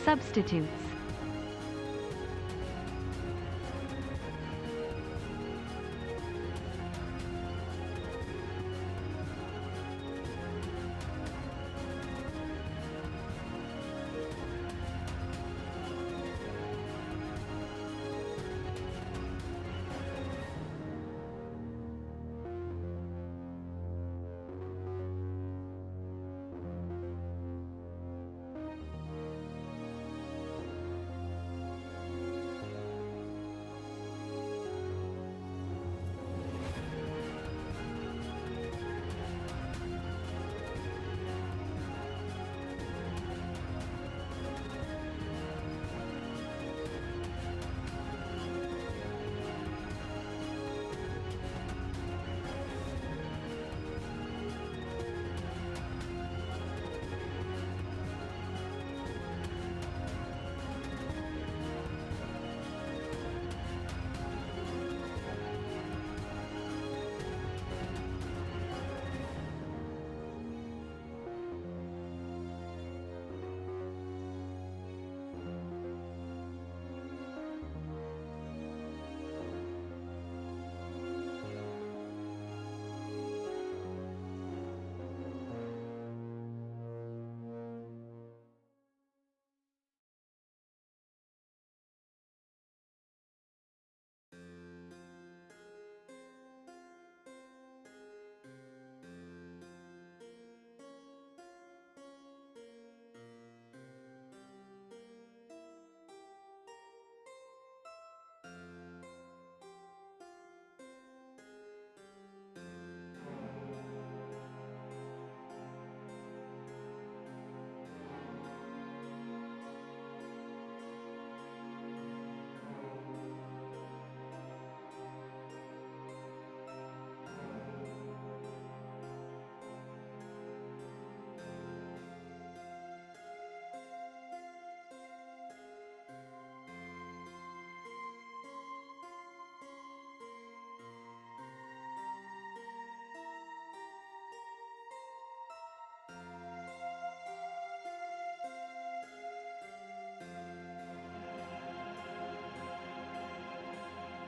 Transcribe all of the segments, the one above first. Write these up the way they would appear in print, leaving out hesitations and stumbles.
substitutes.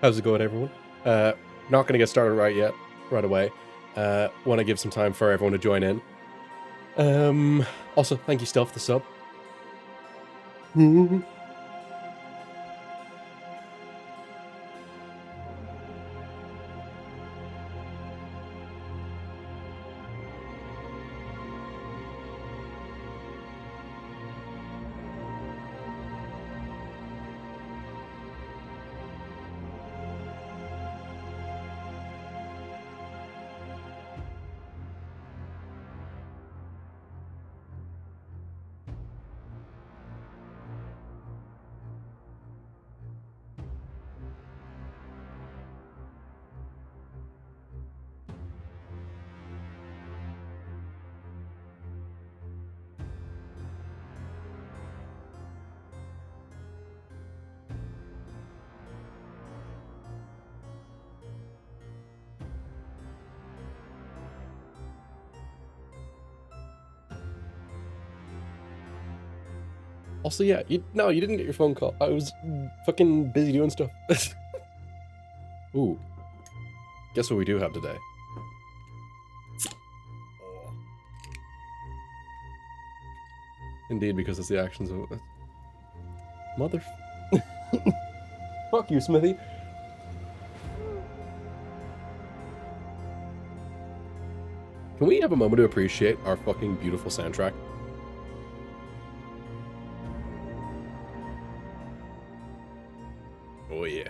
How's it going, everyone? Not going to get started right away. Want to give some time for everyone to join in. Also, thank you, Stealth, for the sub. Also, yeah, you didn't get your phone call. I was fucking busy doing stuff. Ooh. Guess what we do have today? Indeed, because it's the actions of... Mother... Fuck you, Smithy. Can we have a moment to appreciate our fucking beautiful soundtrack? Oh yeah.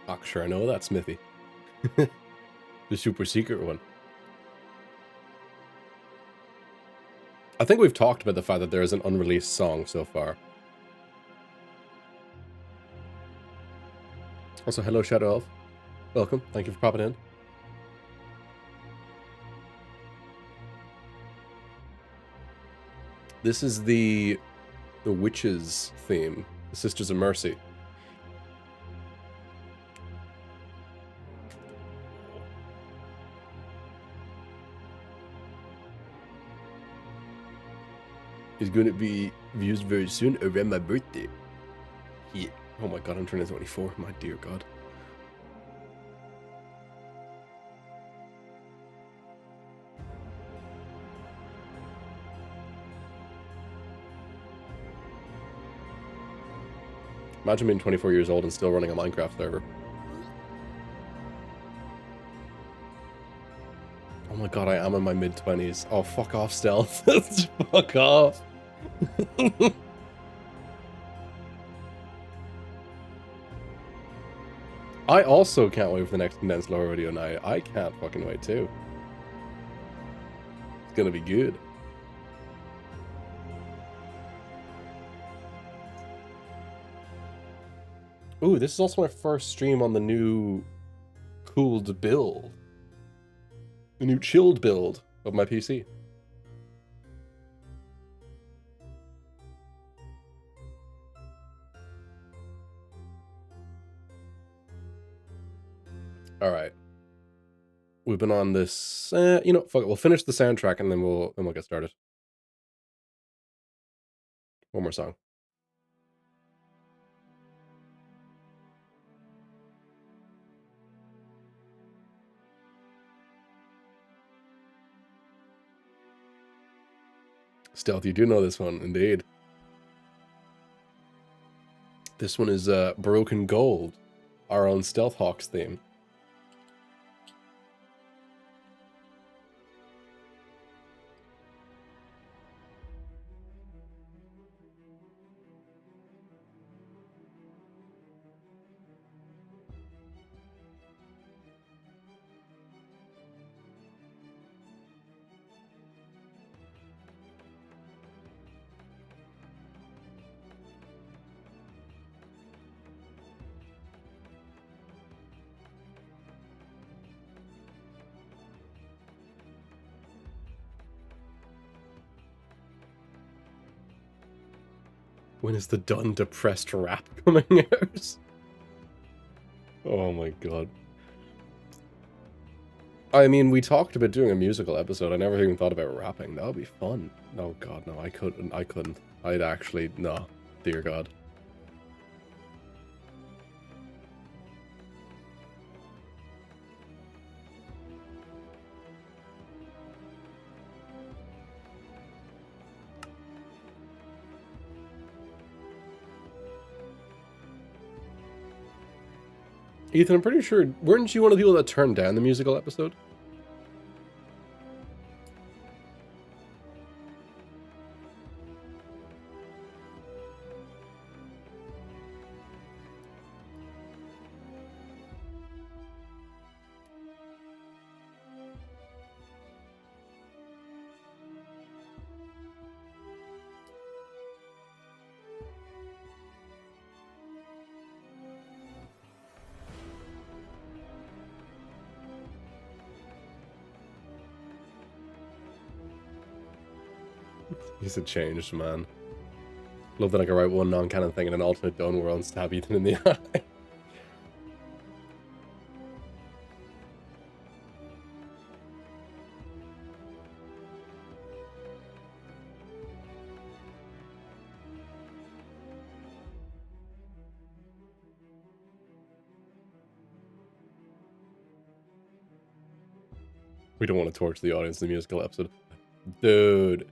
Oh, sure, I know that, Smithy. The super secret one. I think we've talked about the fact that there is an unreleased song so far. Also, hello, Shadow Elf. Welcome. Thank you for popping in. This is the Witches theme, the Sisters of Mercy. Is going to be used very soon around my birthday. Yeah. Oh my god, I'm turning 24. My dear god. Imagine being 24 years old and still running a Minecraft server. Oh my god, I am in my mid-20s. Oh, fuck off, Stealth. Fuck off. I also can't wait for the next condensed lore video night. I can't fucking wait too. It's gonna be good. Ooh, this is also my first stream on the new cooled build. The new chilled build of my PC. Alright. We've been on this, you know, fuck it, we'll finish the soundtrack and then we'll get started. One more song. Stealth, you do know this one, indeed. This one is Broken Gold, our own Stealth Hawks theme. When is the done depressed rap coming out? Oh my god. I mean, we talked about doing a musical episode. I never even thought about rapping. That would be fun. Oh god, no, I couldn't. I'd actually, no. Dear god. Ethan, I'm pretty sure, weren't you one of the people that turned down the musical episode? He's a changed man. Love that I can write one non-canon thing in an alternate Dunn world and stab Ethan in the eye. We don't want to torture the audience in the musical episode. Dude.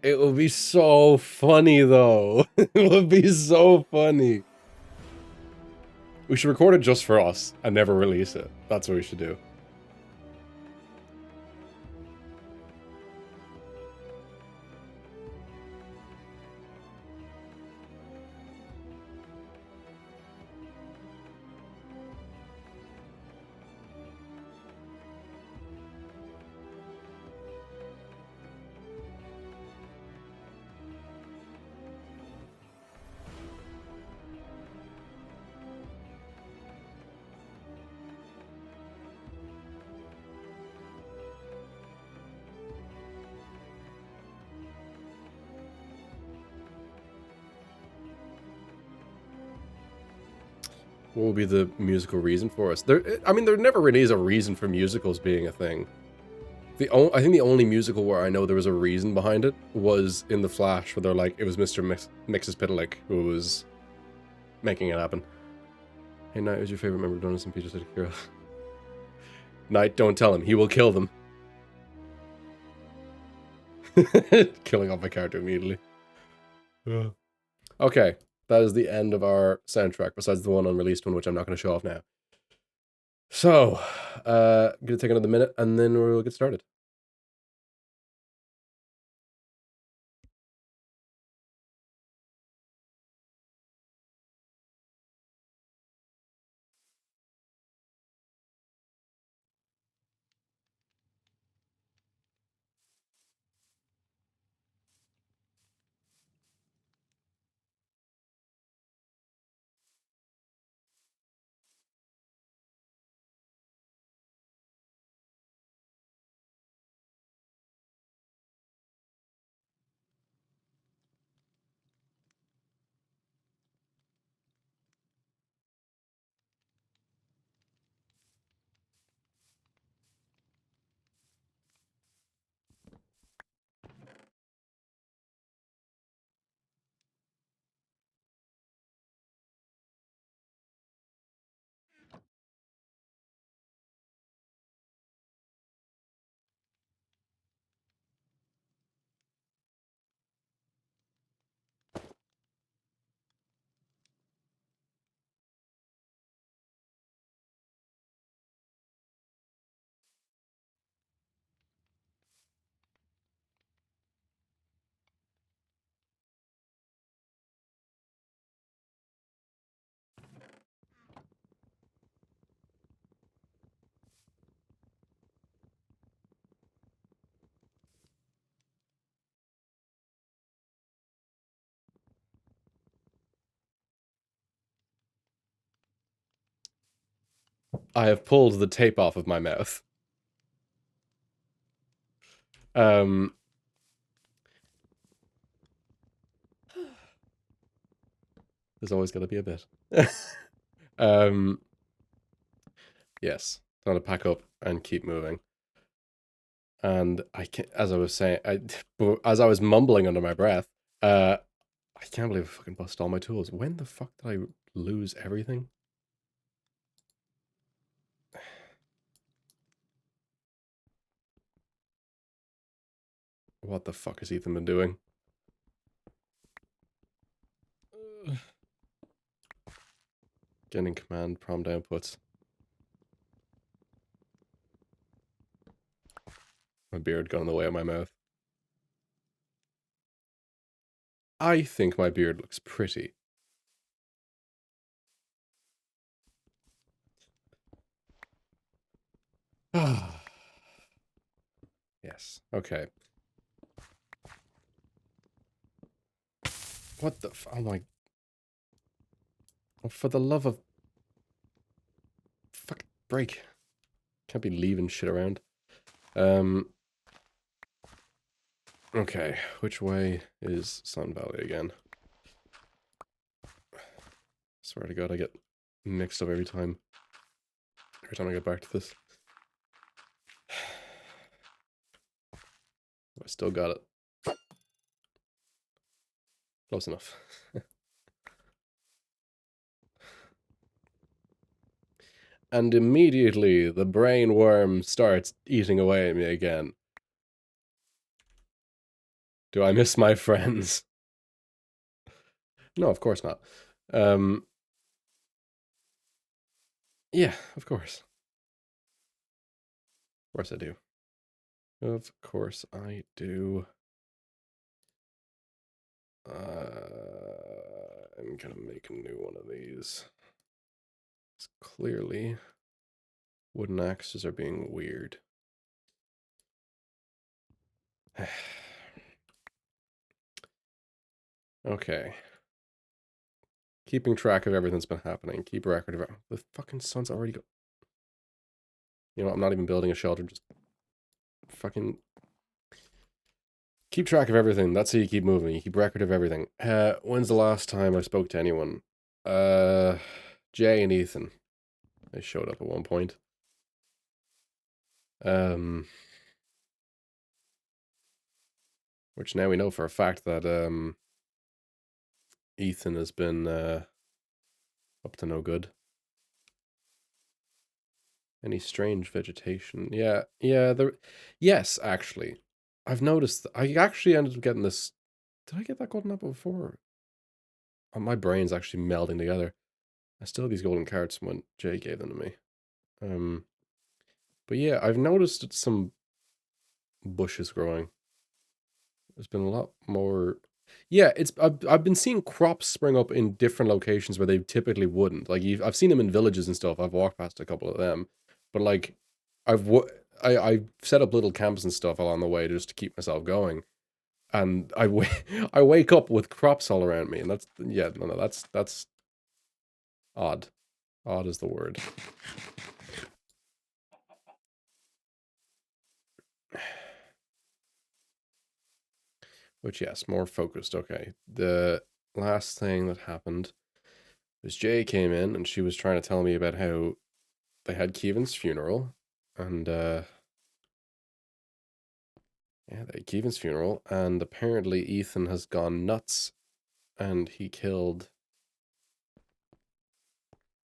It would be so funny, though. It would be so funny. We should record it just for us and never release it. That's what we should do. What would be the musical reason for us? I mean, there never really is a reason for musicals being a thing. I think the only musical where I know there was a reason behind it was in The Flash, where they're like, it was Mr. Mxyzptlk who was making it happen. Hey, Knight, who's your favorite member of Dunn SMP? Just like Kira. Knight, don't tell him. He will kill them. Killing off my character immediately. Okay, that is the end of our soundtrack, besides the one unreleased one, which I'm not going to show off now. So, I'm going to take another minute, and then we'll get started. I have pulled the tape off of my mouth. There's always got to be a bit. Yes, time to pack up and keep moving. And I can't, as I was saying, as I was mumbling under my breath, I can't believe I fucking busted all my tools. When the fuck did I lose everything? What the fuck has Ethan been doing? Getting command prompt outputs. My beard got in the way of my mouth. I think my beard looks pretty. Yes, okay. What the oh my... Oh, for the love of... Fuck, break. Can't be leaving shit around. Okay, which way is Sun Valley again? Swear to God, I get mixed up every time I get back to this. I still got it. Close enough. And immediately, the brain worm starts eating away at me again. Do I miss my friends? No, of course not. Yeah, of course. Of course I do. Of course I do. I'm gonna make a new one of these. It's clearly wooden axes are being weird. Okay. Keeping track of everything that's been happening. Keep record of it. The fucking sun's already go. You know, I'm not even building a shelter. Just fucking keep track of everything. That's how you keep moving. You keep record of everything. When's the last time I spoke to anyone? Jay and Ethan. They showed up at one point. Which now we know for a fact that Ethan has been up to no good. Any strange vegetation? Yeah, yes, actually. I've noticed, I actually ended up getting this. Did I get that golden apple before? Oh, my brain's actually melding together. I still have these golden carrots from when Jay gave them to me. But yeah, I've noticed some bushes growing. There's been a lot more. Yeah, I've been seeing crops spring up in different locations where they typically wouldn't. Like I've seen them in villages and stuff. I've walked past a couple of them, but like I've I set up little camps and stuff along the way just to keep myself going. And I wake up with crops all around me, and that's yeah, no, that's odd. Odd is the word. Which yes, more focused. Okay, the last thing that happened was Jay came in and she was trying to tell me about how they had Keevan's funeral, and yeah, they had Keevan's funeral, and apparently Ethan has gone nuts, and he killed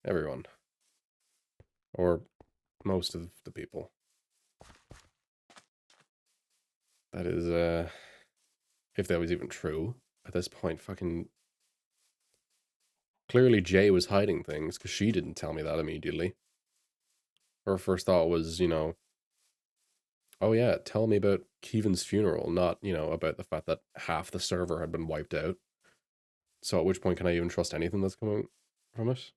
everyone, or most of the people. That is, if that was even true at this point, fucking clearly Jay was hiding things because she didn't tell me that immediately. Her first thought was, you know, oh yeah, tell me about Keevan's funeral, not, you know, about the fact that half the server had been wiped out. So at which point can I even trust anything that's coming from it?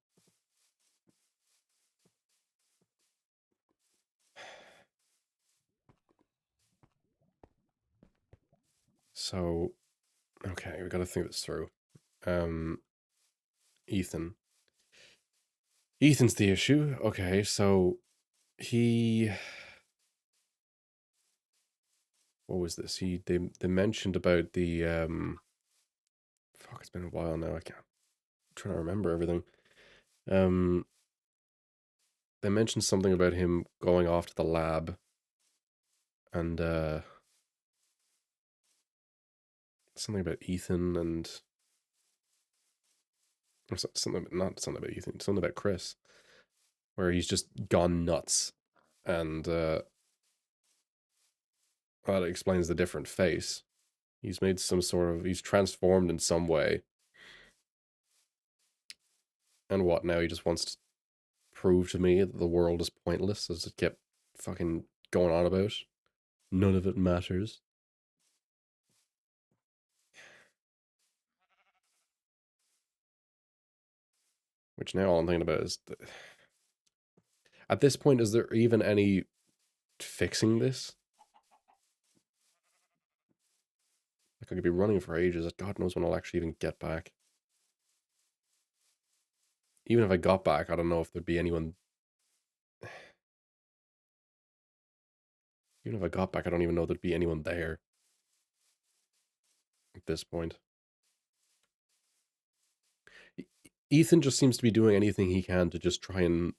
So, okay, we gotta think this through. Um, Ethan. Ethan's the issue. Okay, so he, what was this? They mentioned about the fuck, it's been a while now. I'm trying to remember everything. Um, they mentioned something about him going off to the lab, and something about Ethan and or something, not something about Ethan, something about Chris, where he's just gone nuts, and that explains the different face. He's made some sort of, he's transformed in some way. And what now? He just wants to prove to me that the world is pointless, as it kept fucking going on about. None of it matters. Which now all I'm thinking about is, at this point, is there even any fixing this? Like, I could be running for ages. God knows when I'll actually even get back. Even if I got back, I don't know if there'd be anyone. Even if I got back, I don't even know there'd be anyone there at this point. Ethan just seems to be doing anything he can to just try and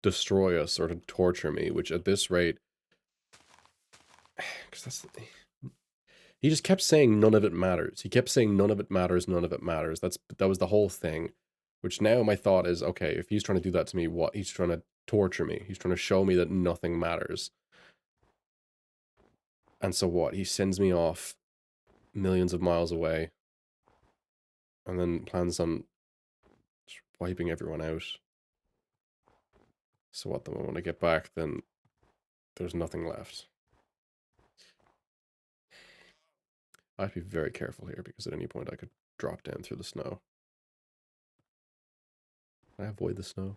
destroy us or to torture me, which at this rate, because that's, he just kept saying none of it matters. He kept saying none of it matters, none of it matters. That was the whole thing. Which now my thought is, okay, if he's trying to do that to me, what? He's trying to torture me. He's trying to show me that nothing matters. And so what? He sends me off millions of miles away and then plans on wiping everyone out. So what, then when I get back, then there's nothing left. I have to be very careful here because at any point I could drop down through the snow. Can I avoid the snow?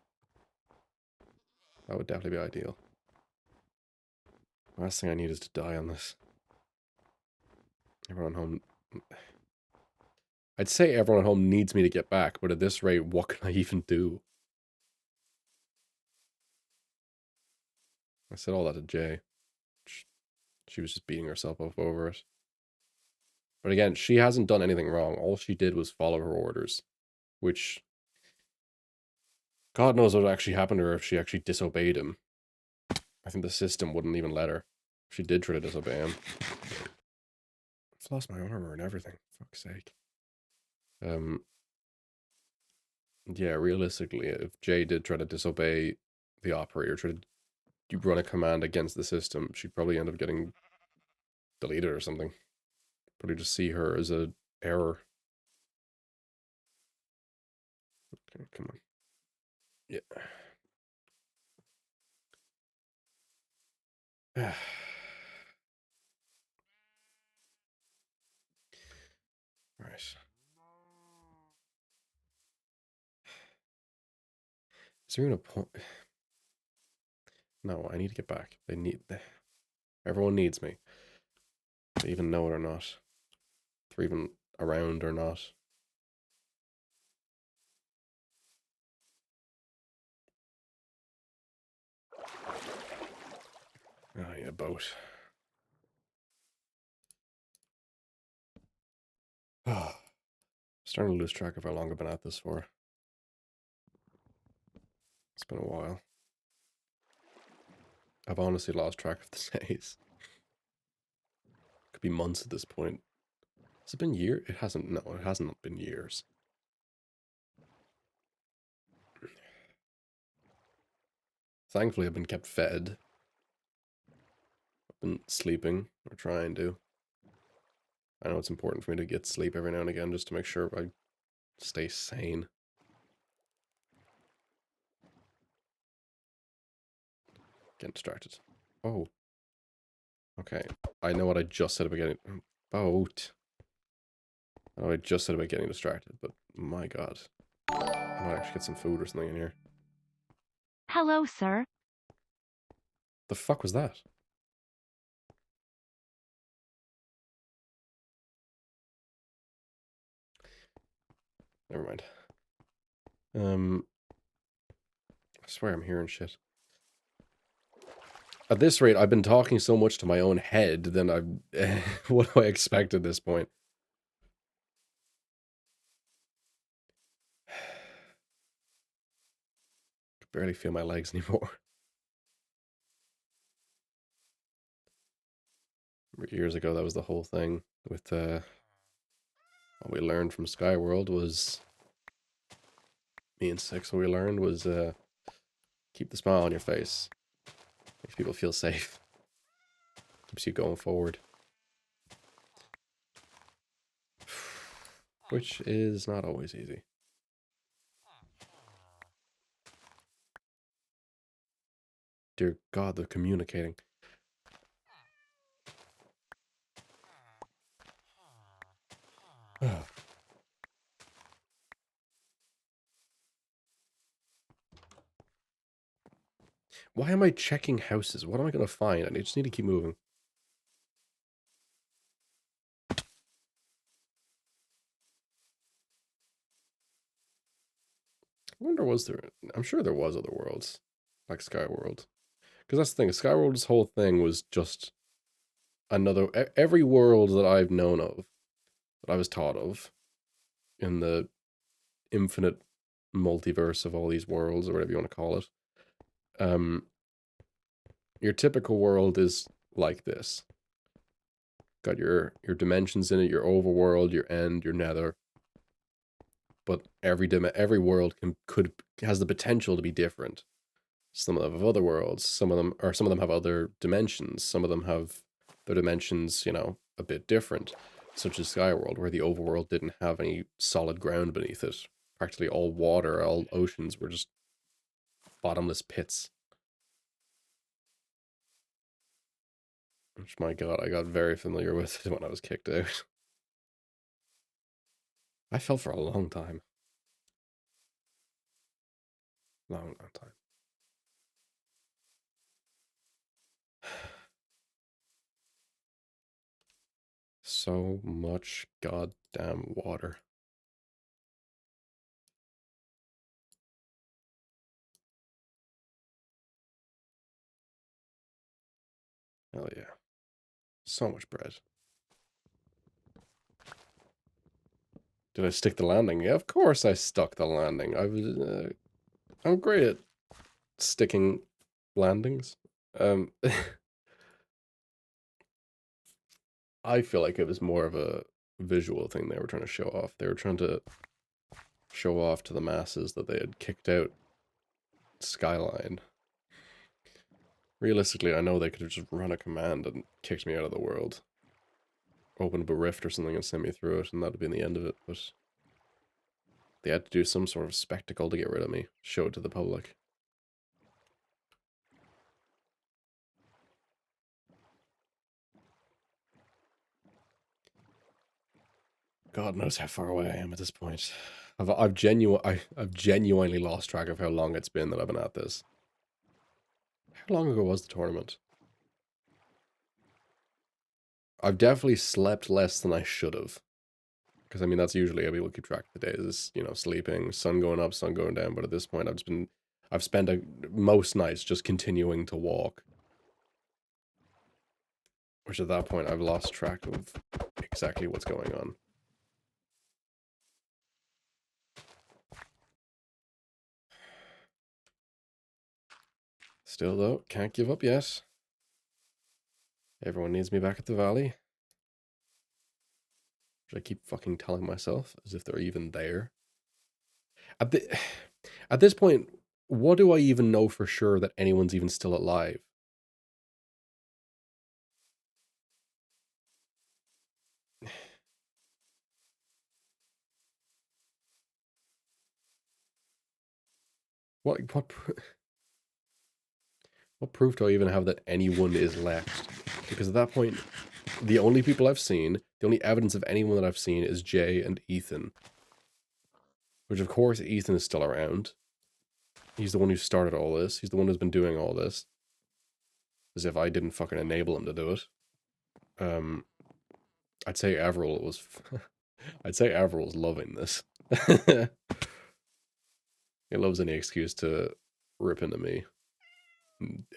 That would definitely be ideal. Last thing I need is to die on this. Everyone home. I'd say everyone at home needs me to get back, but at this rate, what can I even do? I said all that to Jay. She was just beating herself up over it. But again, she hasn't done anything wrong. All she did was follow her orders, which God knows what actually happened to her if she actually disobeyed him. I think the system wouldn't even let her. If she did try to disobey him. I've lost my armor and everything. Fuck's sake. Yeah, realistically, if Jay did try to disobey the operator, try to run a command against the system, she'd probably end up getting deleted or something. Probably just see her as a error. Okay, come on. Yeah. Right. Is there even a point? No, I need to get back. Everyone needs me. They even know it or not. If they're even around or not. Oh, yeah, boat. Starting to lose track of how long I've been at this for. It's been a while. I've honestly lost track of the days. Could be months at this point. Has it been years? It hasn't. No, it hasn't been years. Thankfully, I've been kept fed. I've been sleeping, or trying to. I know it's important for me to get sleep every now and again just to make sure I stay sane. Getting distracted. Oh. Okay. I know what I just said about getting... Boat. I know what I just said about getting distracted, but my god. I might actually get some food or something in here. Hello, sir. The fuck was that? Never mind. I swear I'm hearing shit. At this rate, I've been talking so much to my own head than I've... what do I expect at this point? I can barely feel my legs anymore. Years ago, that was the whole thing with, what we learned from Skyworld was... Me and Six, what we learned was, keep the smile on your face. Makes people feel safe. Keeps you going forward. Which is not always easy. Dear God, they're communicating. Why am I checking houses? What am I going to find? I just need to keep moving. I wonder, was there... I'm sure there was other worlds. Like Skyworld. Because that's the thing. Skyworld's whole thing was just another... Every world that I've known of, that I was taught of, in the infinite multiverse of all these worlds, or whatever you want to call it, your typical world is like this. Got your dimensions in it, your overworld, your end, your nether. But every world has the potential to be different. Some of them have other worlds, some of them have other dimensions, some of them have their dimensions, you know, a bit different. Such as Skyworld, where the overworld didn't have any solid ground beneath it. Practically all water, all oceans were just bottomless pits. Which, my god, I got very familiar with it when I was kicked out. I fell for a long time. Long time. So much goddamn water. Hell yeah. So much bread. Did I stick the landing? Yeah, of course I stuck the landing. I was... I'm great at sticking landings. I feel like it was more of a visual thing they were trying to show off. They were trying to show off to the masses that they had kicked out Skyline. Realistically, I know they could have just run a command and kicked me out of the world. Opened up a rift or something and sent me through it, and that would have been the end of it, but they had to do some sort of spectacle to get rid of me. Show it to the public. God knows how far away I am at this point. I've genuinely lost track of how long it's been that I've been at this. How long ago was the tournament? I've definitely slept less than I should have. Because, I mean, that's usually how people keep track of the days, you know, sleeping, sun going up, sun going down. But at this point, I've spent most nights just continuing to walk. Which at that point, I've lost track of exactly what's going on. Still, though, can't give up yet. Everyone needs me back at the valley. Which I keep fucking telling myself, as if they're even there. At this point, what do I even know for sure that anyone's even still alive? What proof do I even have that anyone is left? Because at that point, the only people I've seen, the only evidence of anyone that I've seen is Jay and Ethan. Which, of course, Ethan is still around. He's the one who started all this. He's the one who's been doing all this. As if I didn't fucking enable him to do it. I'd say Avril was... I'd say Avril's loving this. He loves any excuse to rip into me.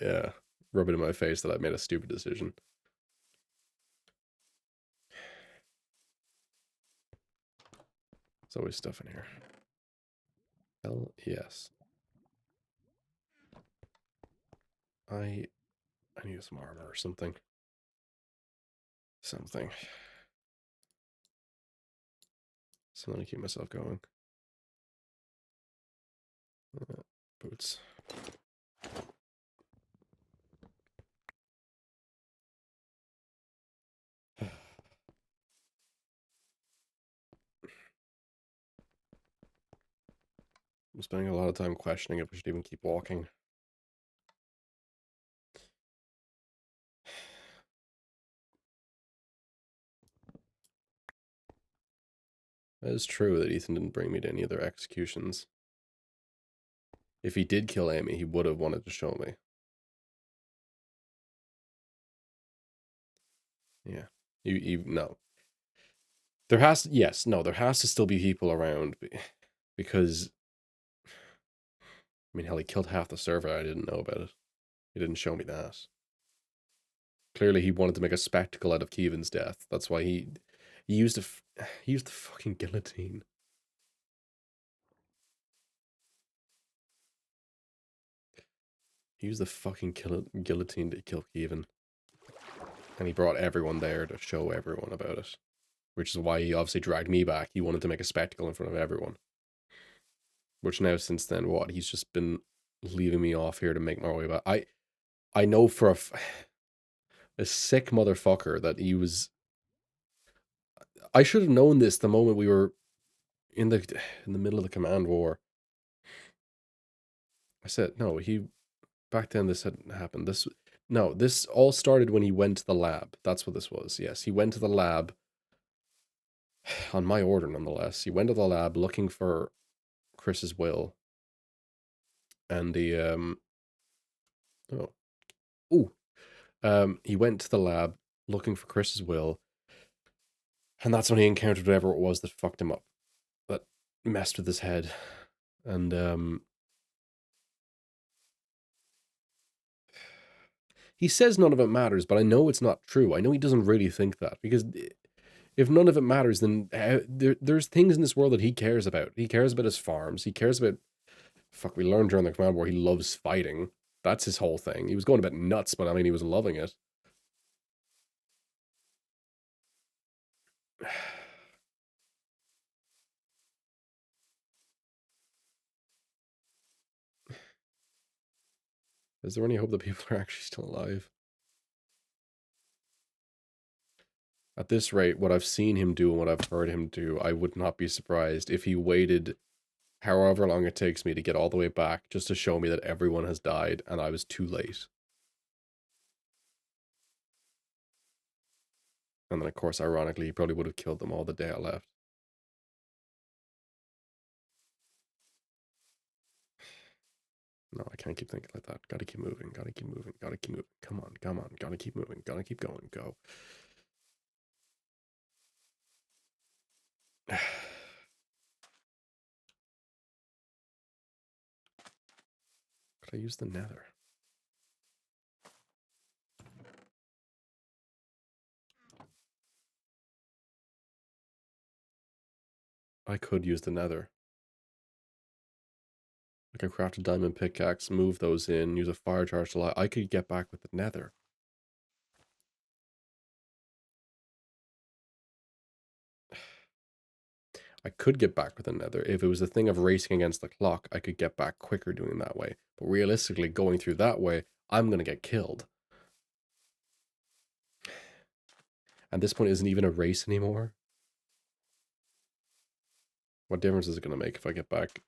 Yeah, rub it in my face that I made a stupid decision. There's always stuff in here. Hell yes. I need some armor or something. Something to keep myself going. Boots. I'm spending a lot of time questioning if we should even keep walking. It is true that Ethan didn't bring me to any of their executions. If he did kill Amy, he would have wanted to show me. Yeah. No. There has to still be people around because, I mean, hell, he killed half the server. I didn't know about it. He didn't show me that. Clearly, he wanted to make a spectacle out of Keevan's death. That's why he used the fucking guillotine. He used the fucking guillotine to kill Keevan. And he brought everyone there to show everyone about it. Which is why he obviously dragged me back. He wanted to make a spectacle in front of everyone. Which now, since then, what? He's just been leaving me off here to make my way back. I know for a sick motherfucker that he was... I should have known this the moment we were in the middle of the command war. I said, no, back then this hadn't happened. This all started when he went to the lab. That's what this was. Yes, he went to the lab on my order, nonetheless. He went to the lab looking for Chris's will. And he he went to the lab looking for Chris's will. And that's when he encountered whatever it was that fucked him up. That messed with his head. And he says none of it matters, but I know it's not true. I know he doesn't really think that, because if none of it matters, then there's things in this world that he cares about. He cares about his farms. He cares about Fuck, we learned during the command war he loves fighting. That's his whole thing. He was going a bit nuts, but I mean, he was loving it. Is there any hope that people are actually still alive? At this rate, what I've seen him do and what I've heard him do, I would not be surprised if he waited however long it takes me to get all the way back just to show me that everyone has died and I was too late. And then, of course, ironically, he probably would have killed them all the day I left. No, I can't keep thinking like that. Gotta keep moving, gotta keep moving, gotta keep moving. Come on, come on, gotta keep moving, gotta keep going, go. Could I use the nether? I could use the nether. I could craft a diamond pickaxe, move those in, use a fire charge to light. I could get back with the nether. I could get back with the nether. If it was a thing of racing against the clock, I could get back quicker doing that way. But realistically, going through that way, I'm going to get killed. And this point isn't even a race anymore. What difference is it going to make if I get back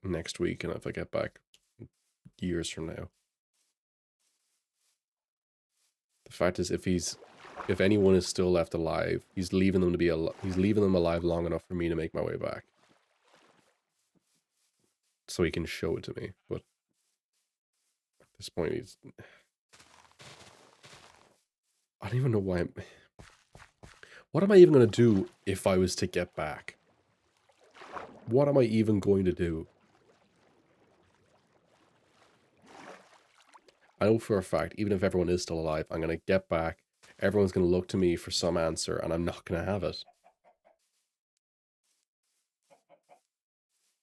next week and if I get back years from now? The fact is, if anyone is still left alive, he's leaving them to be he's leaving them alive long enough for me to make my way back, so he can show it to me. But at this point, I don't even know why what am I even going to do if I was to get back? What am I even going to do? I know for a fact, even if everyone is still alive, I'm going to get back. Everyone's going to look to me for some answer, and I'm not going to have it.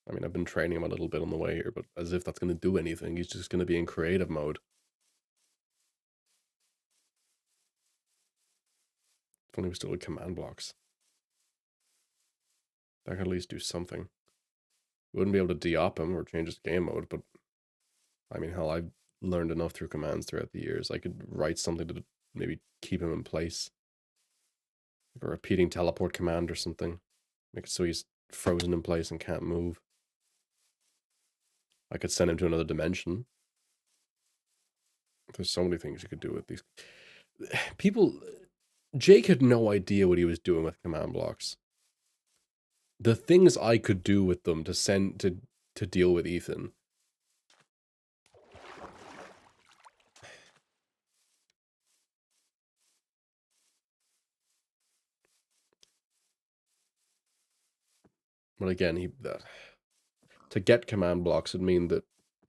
I mean, I've been training him a little bit on the way here, but as if that's going to do anything, he's just going to be in creative mode. If only we still had command blocks. That could at least do something. We wouldn't be able to de-op him or change his game mode, but I mean, hell, I've learned enough through commands throughout the years. I could write something to maybe keep him in place. Like a repeating teleport command or something. Make it so he's frozen in place and can't move. I could send him to another dimension. There's so many things you could do with these. People... Jake had no idea what he was doing with command blocks. The things I could do with them to send to deal with Ethan. But again, to get command blocks would mean that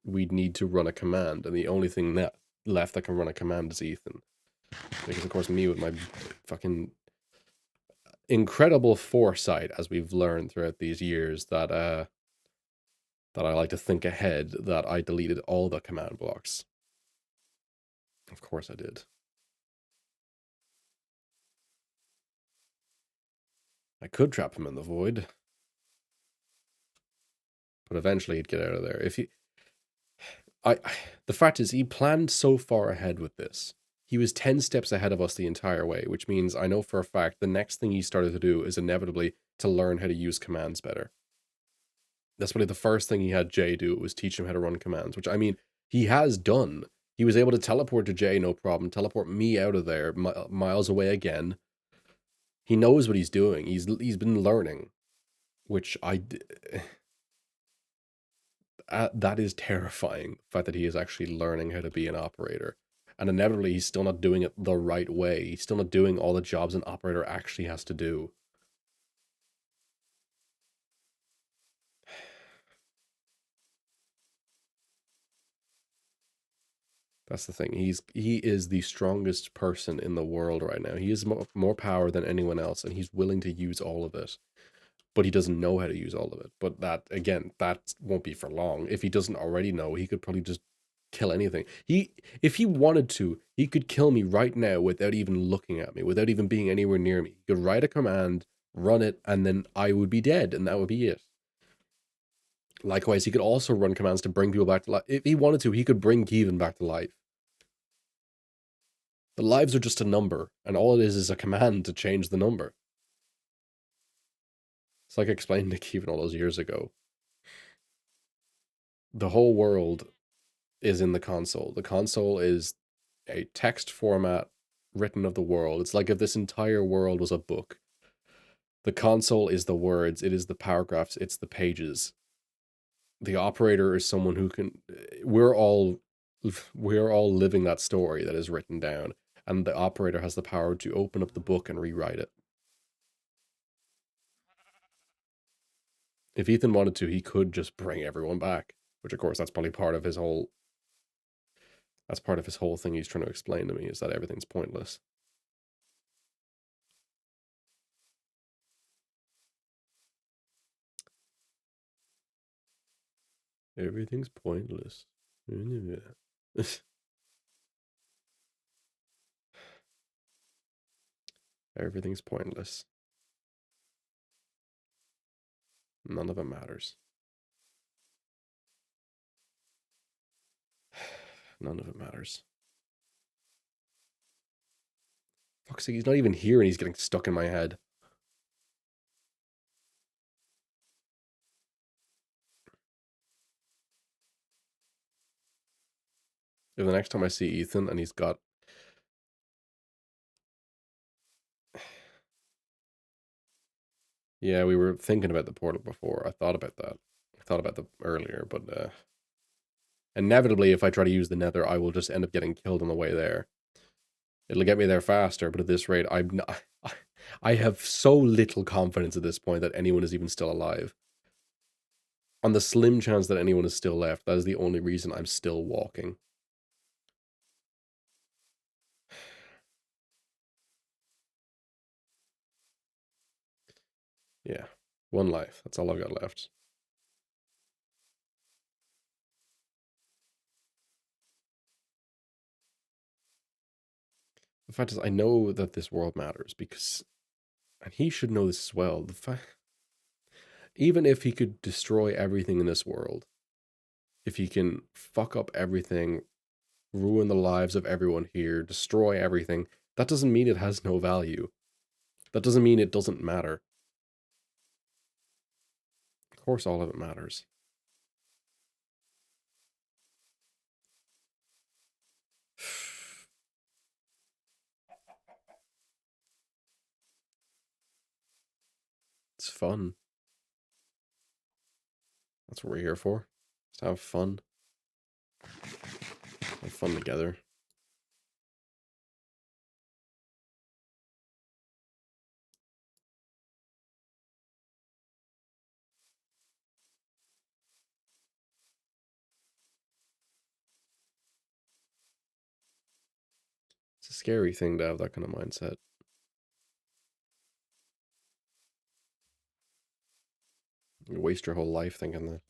we'd need to run a command, and the only thing left that can run a command is Ethan. Because of course me with my fucking incredible foresight, as we've learned throughout these years, that I like to think ahead, that I deleted all the command blocks. Of course I did. I could trap him in the void. But eventually he'd get out of there. If he... the fact is, he planned so far ahead with this. He was 10 steps ahead of us the entire way, which means I know for a fact the next thing he started to do is inevitably to learn how to use commands better. That's probably the first thing he had Jay do, was teach him how to run commands, which, I mean, he has done. He was able to teleport to Jay, no problem, teleport me out of there, miles away again. He knows what he's doing. He's been learning, which that is terrifying, the fact that he is actually learning how to be an operator. And inevitably, he's still not doing it the right way. He's still not doing all the jobs an operator actually has to do. That's the thing. He is the strongest person in the world right now. He has more power than anyone else, and he's willing to use all of it. but he doesn't know how to use all of it. But that, again, that won't be for long. If he doesn't already know, he could probably just kill anything. If he wanted to, he could kill me right now without even looking at me, without even being anywhere near me. He could write a command, run it, and then I would be dead, and that would be it. Likewise, he could also run commands to bring people back to life. If he wanted to, he could bring Kevin back to life. The lives are just a number, and all it is a command to change the number. It's like I explained to Kevin all those years ago. The whole world is in the console. The console is a text format written of the world. It's like if this entire world was a book. The console is the words, it is the paragraphs, it's the pages. The operator is someone who can we're all living that story that is written down, and the operator has the power to open up the book and rewrite it. If Ethan wanted to, he could just bring everyone back, which of course that's probably part of his whole thing he's trying to explain to me, is that everything's pointless. Everything's pointless. Everything's pointless. None of it matters. None of it matters. Fuck's sake, he's not even here and he's getting stuck in my head. If the next time I see Ethan and he's got... Yeah, we were thinking about the portal before. I thought about that. I thought about that earlier, but inevitably, if I try to use the nether, I will just end up getting killed on the way there. It'll get me there faster, but at this rate, I'm not... I have so little confidence at this point that anyone is even still alive. On the slim chance that anyone is still left, that is the only reason I'm still walking. Yeah, one life. That's all I've got left. The fact is, I know that this world matters because, and he should know this as well. The fact, even if he could destroy everything in this world, if he can fuck up everything, ruin the lives of everyone here, destroy everything, that doesn't mean it has no value. That doesn't mean it doesn't matter. Of course, all of it matters. It's fun. That's what we're here for. Just have fun. Have fun together. It's a scary thing to have that kind of mindset. You waste your whole life thinking that.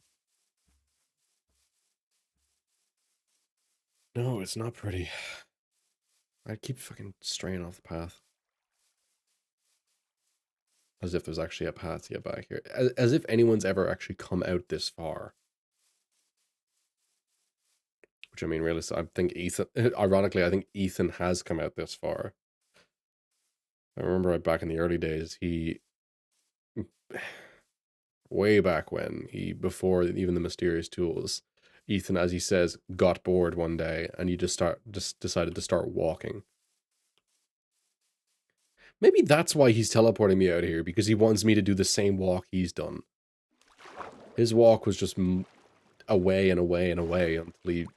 No, it's not pretty. I keep fucking straying off the path. As if there's actually a path to get back here. As if anyone's ever actually come out this far. Which, I mean, really, I think Ethan... Ironically, I think Ethan has come out this far. I remember right back in the early days, he... Way back when, before even the mysterious tools, Ethan, as he says, got bored one day, and he just decided to start walking. Maybe that's why he's teleporting me out here, because he wants me to do the same walk he's done. His walk was just away and away and away until he,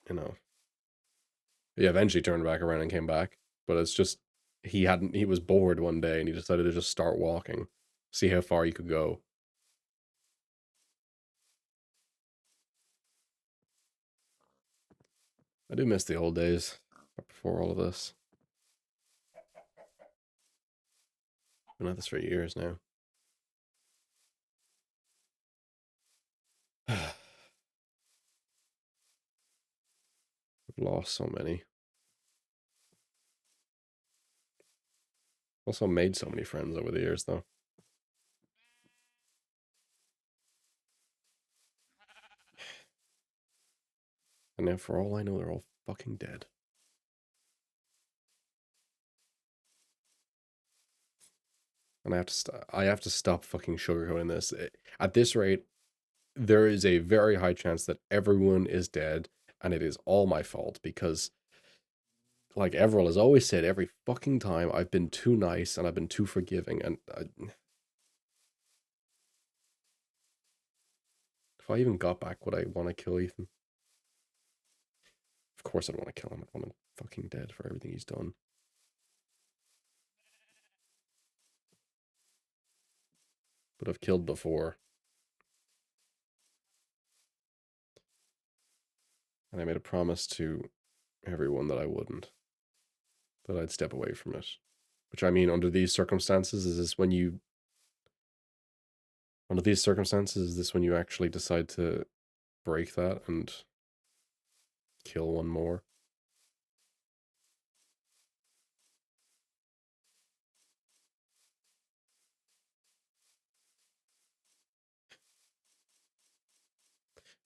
you know... He eventually turned back around and came back, but it's just, he was bored one day, and he decided to just start walking. See how far he could go. I do miss the old days, before all of this. Been at this for years now. I've lost so many. Also made so many friends over the years, though. And now, for all I know, they're all fucking dead. And I have to stop fucking sugarcoating this. At this rate, there is a very high chance that everyone is dead, and it is all my fault because, like Everell has always said, every fucking time I've been too nice and I've been too forgiving, and if I even got back, would I want to kill Ethan? Of course I'd want to kill him. I'd want him fucking dead for everything he's done. But I've killed before. And I made a promise to everyone that I wouldn't. That I'd step away from it. Which, I mean, under these circumstances, is this when you... Under these circumstances, is this when you actually decide to break that and kill one more?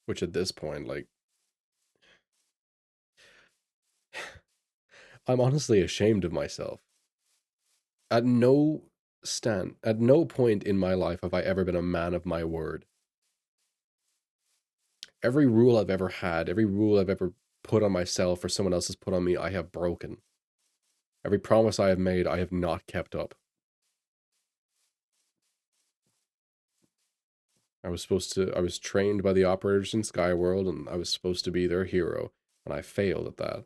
Which at this point, like... I'm honestly ashamed of myself. At no point in my life have I ever been a man of my word. Every rule I've ever had, every rule I've ever put on myself or someone else has put on me, I have broken. Every promise I have made, I have not kept up. I was trained by the operators in Skyworld, and I was supposed to be their hero, and I failed at that.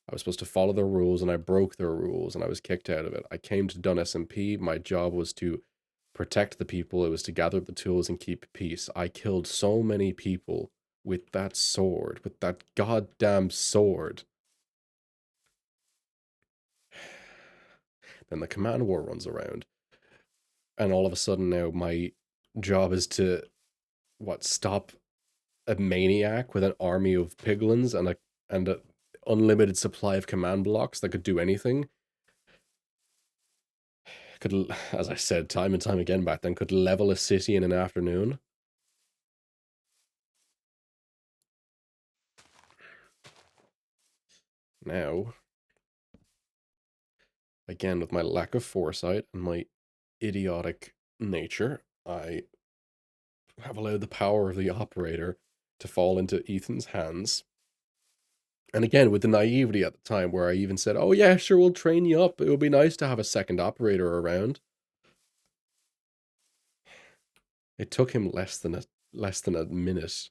I was supposed to follow their rules, and I broke their rules, and I was kicked out of it. I came to Dunn SMP. My job was to protect the people. It was to gather up the tools and keep peace. I killed so many people with that sword, with that goddamn sword. Then the command war runs around, and all of a sudden now my job is to, what, stop a maniac with an army of piglins and a unlimited supply of command blocks that could do anything. Could, as I said time and time again back then, could level a city in an afternoon. Now, again, with my lack of foresight and my idiotic nature, I have allowed the power of the operator to fall into Ethan's hands. And again, with the naivety at the time where I even said, oh yeah, sure, we'll train you up. It would be nice to have a second operator around. It took him less than a minute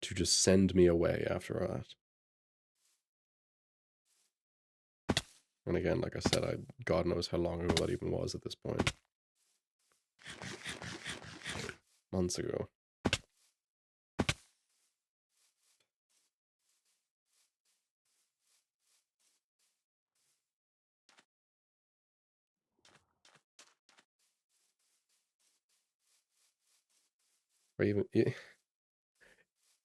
to just send me away after that. And again, like I said, God knows how long ago that even was at this point. Months ago. Or even...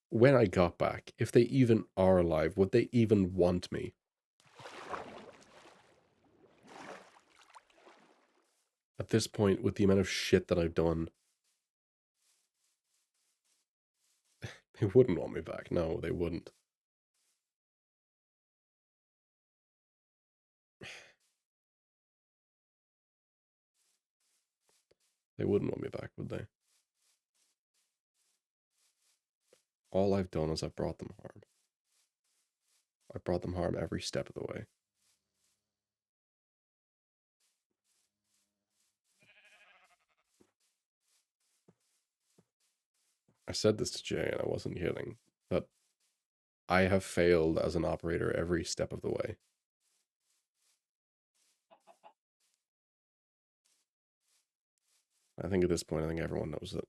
When I got back, if they even are alive, would they even want me? At this point, with the amount of shit that I've done, they wouldn't want me back. No, they wouldn't. They wouldn't want me back, would they? All I've done is I've brought them harm. I've brought them harm every step of the way. I said this to Jay, and I wasn't kidding, but I have failed as an operator every step of the way. I think at this point, I think everyone knows it.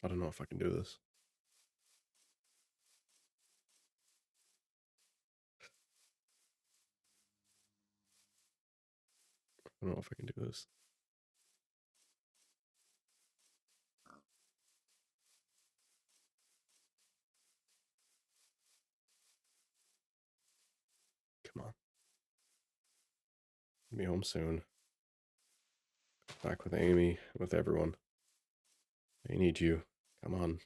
I don't know if I can do this. don't know if I can do this. Come on. Be home soon. Back with Amy, with everyone. I need you. Come on.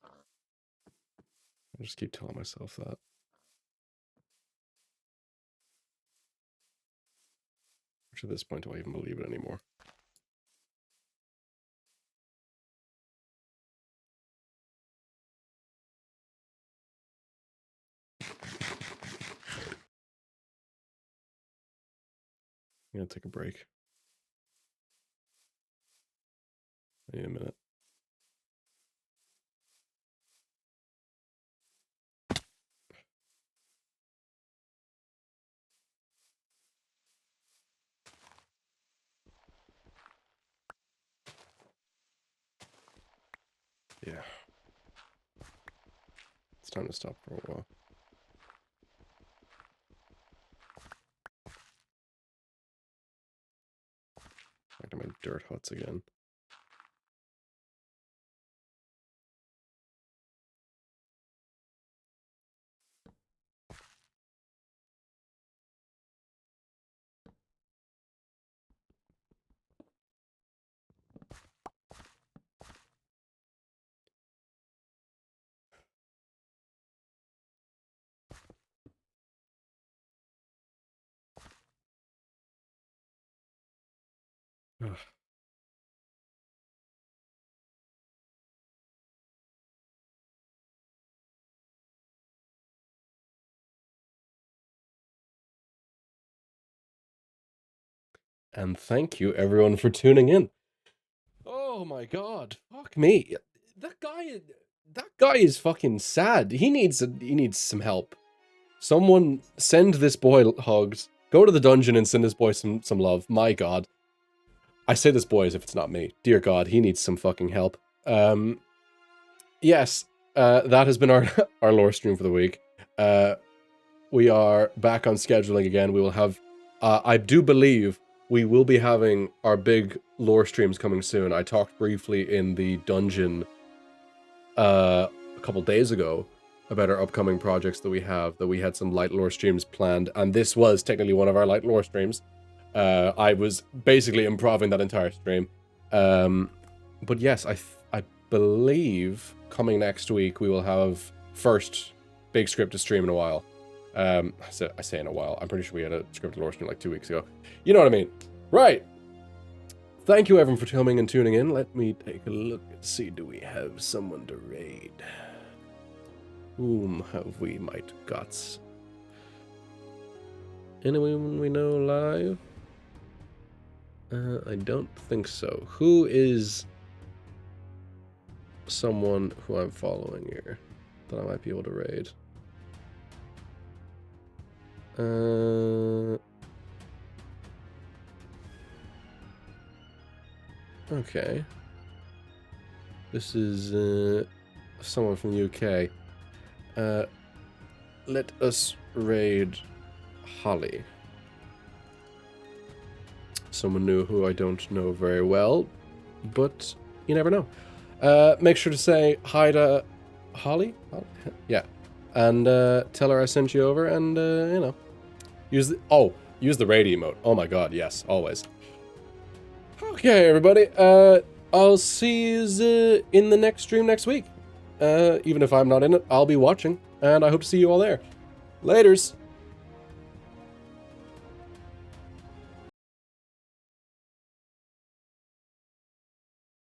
I just keep telling myself that. Which at this point, do I even believe it anymore? I'm gonna take a break. I need a minute. Yeah. It's time to stop for a while. Back to my dirt huts again. Ugh. And thank you everyone for tuning in. Oh my god, fuck me. That guy is fucking sad. He needs some help. Someone send this boy hugs. Go to the dungeon and send this boy some love. My god. I say this boy as if it's not me. Dear god, he needs some fucking help. Yes, that has been our our lore stream for the week. We are back on scheduling again. We will have I do believe we will be having our big lore streams coming soon. I talked briefly in the dungeon a couple days ago about our upcoming projects that we have, that we had some light lore streams planned, and this was technically one of our light lore streams. I was basically improving that entire stream. But yes, I believe coming next week we will have first big scripted stream in a while. I say in a while. I'm pretty sure we had a scripted lore stream like 2 weeks ago. You know what I mean? Right. Thank you everyone for coming and tuning in. Let me take a look and see, do we have someone to raid? Whom have we might got? Anyone we know live? I don't think so. Who is someone who I'm following here that I might be able to raid? Okay. This is someone from the UK. Let us raid Holly. Someone new who I don't know very well, but you never know. Make sure to say hi to Holly. Yeah. And tell her I sent you over, and you know, use the raid emote. Oh my god, yes, always. Okay, everybody. I'll see you in the next stream next week. Even if I'm not in it, I'll be watching, and I hope to see you all there. Laters.